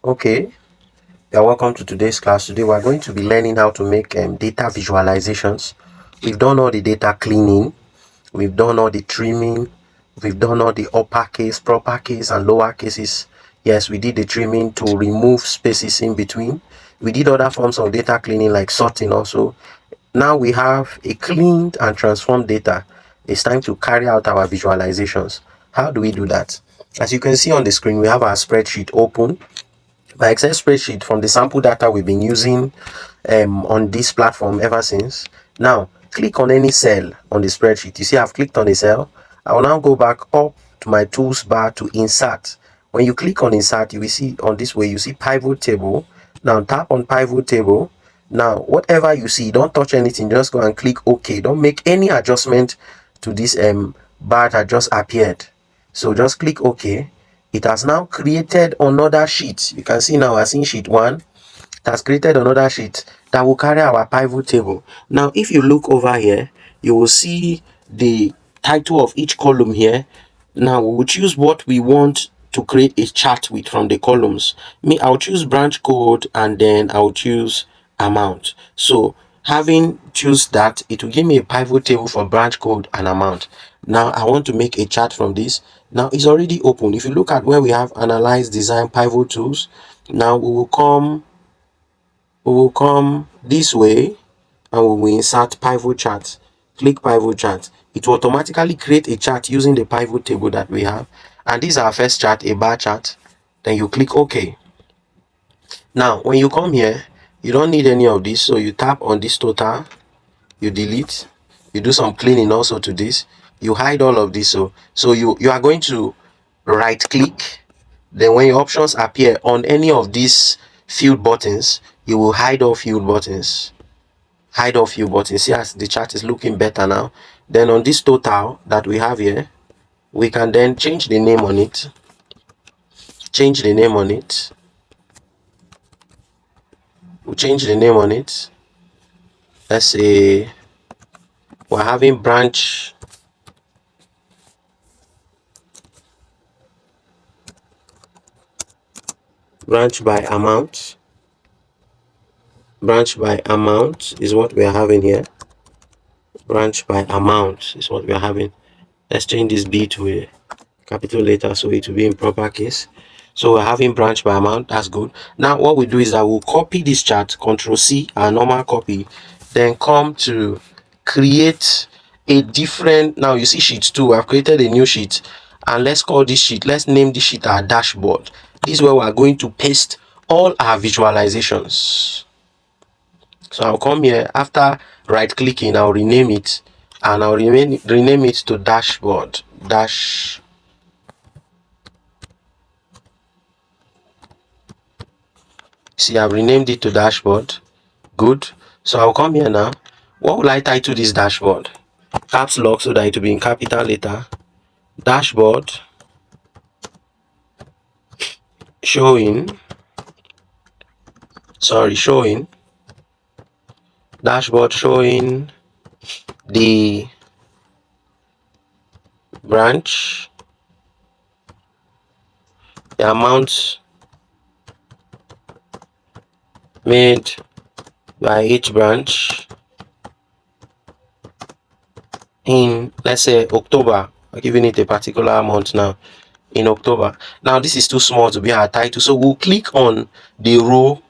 Okay, you're welcome to today's class. Today we're going to be learning how to make data visualizations. We've done all the data cleaning, we've done all the trimming, we've done all the uppercase, proper case, and lower cases. Yes, we did the trimming to remove spaces in between. We did other forms of data cleaning like sorting also. Now we have a cleaned and transformed data. It's time to carry out our visualizations. How do we do that? As you can see on the screen, we have our spreadsheet open. My Excel spreadsheet from the sample data we've been using on this platform ever since. Now, click on any cell on the spreadsheet. You see, I've clicked on a cell. I will now go back up to my tools bar to insert. When you click on insert, you will see on this way, you see pivot table. Now, tap on pivot table. Now, whatever you see, don't touch anything. Just go and click OK. Don't make any adjustment to this bar that just appeared. So just click OK. It has now created another sheet. You can see now we're seeing sheet 1. It has created another sheet that will carry our pivot table. Now, if you look over here, you will see the title of each column here. Now, we will choose what we want to create a chart with from the columns. I'll choose branch code and then I'll choose amount. So having choose that, it will give me a pivot table for branch code and amount. Now I want to make a chart from this. Now it's already open. If you look at where we have analyze, design, pivot tools, now we will come this way and we will insert pivot chart. Click pivot chart. It will automatically create a chart using the pivot table that we have, and this is our first chart, a bar chart. Then you click OK. Now when you come here, you don't need any of this, so you tap on this total, you delete, you do some cleaning also to this, you hide all of this. So you are going to right click, then when your options appear on any of these field buttons, you will hide all field buttons. See, as the chart is looking better now. Then on this total that we have here, we can then change the name on it. We'll change the name on it. Let's say we're having branch by amount. Branch by amount is what we are having here. Branch by amount is what we are having. Let's change this B to a capital letter so it will be in proper case. So we're having branch by amount. That's good. Now what we do is that we'll copy this chart, Control C, our normal copy, then come to create a different. Now you see sheet 2. I've created a new sheet, and let's call this sheet, let's name this sheet our dashboard. This is where we are going to paste all our visualizations. So I'll come here, after right clicking, I'll rename it, and I'll rename it to dashboard. See, I've renamed it to dashboard. Good. So I'll come here now. What will I title this dashboard? Caps lock, so that it will be in capital letter. Dashboard showing dashboard showing the branch, the amount made by each branch in, let's say, October. I'm giving it a particular month now, in October. Now this is too small to be our title, so we'll click on the row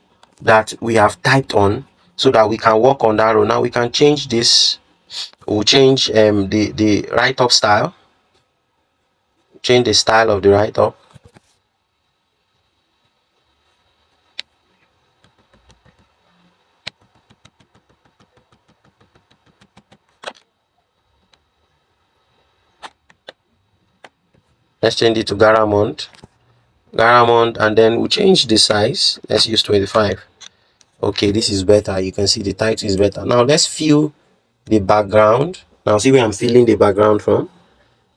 that we have typed on so that we can work on that row. Now we can change this. We'll change the write-up style. Change the style of the write-up. Let's change it to Garamond, and then we'll change the size. Let's use 25. Okay, this is better. You can see the title is better. Now let's fill the background. Now see where I'm filling the background from.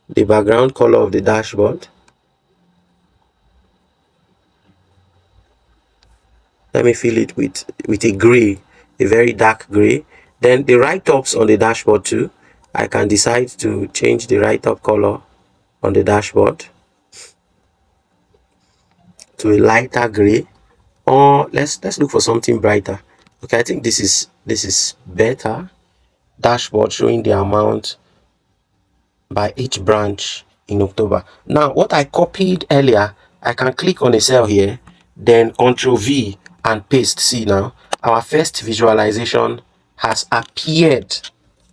The background color of the dashboard. Let me fill it with a gray, a very dark gray. Then the write-ups on the dashboard too, I can decide to change the write-up color on the dashboard to a lighter gray. Or let's look for something brighter. Okay, I think this is better. Dashboard showing the amount by each branch in October. Now, what I copied earlier, I can click on a cell here, then Ctrl V and paste. See now, our first visualization has appeared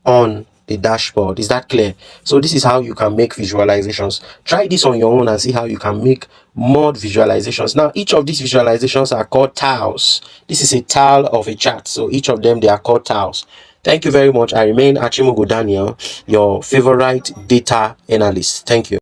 on the dashboard. Is that clear? So this is how you can make visualizations. Try this on your own and see how you can make more visualizations. Now, each of these visualizations are called tiles. This is a tile of a chart. So each of them, they are called tiles. Thank you very much. I remain Achimogo Daniel, your favorite data analyst. Thank you.